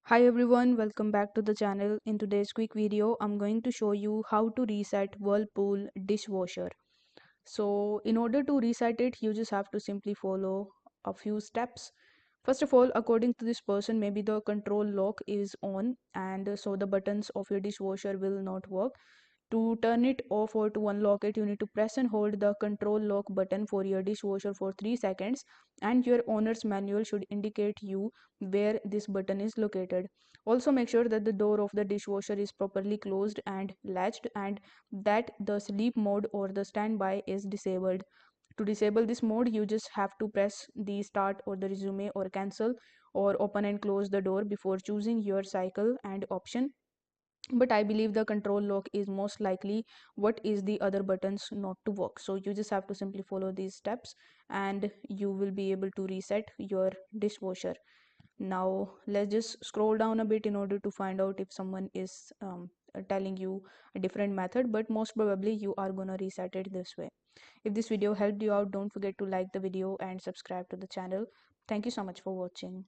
Hi everyone, welcome back to the channel. In today's quick video, I'm going to show you how to reset Whirlpool dishwasher. So in order to reset it, you just have to simply follow a few steps. First of all, according to this person, maybe the control lock is on and so the buttons of your dishwasher will not work. To turn it off or to unlock it, you need to press and hold the control lock button for your dishwasher for 3 seconds, and your owner's manual should indicate you where this button is located. Also make sure that the door of the dishwasher is properly closed and latched, and that the sleep mode or the standby is disabled. To disable this mode, you just have to press the start or the resume or cancel or open and close the door before choosing your cycle and option. But I believe the control lock is most likely what is the other buttons not to work, so you just have to simply follow these steps and you will be able to reset your dishwasher. Now let's just scroll down a bit in order to find out if someone is telling you a different method, but most probably you are gonna reset it this way. If this video helped you out, don't forget to like the video and subscribe to the channel. Thank you so much for watching.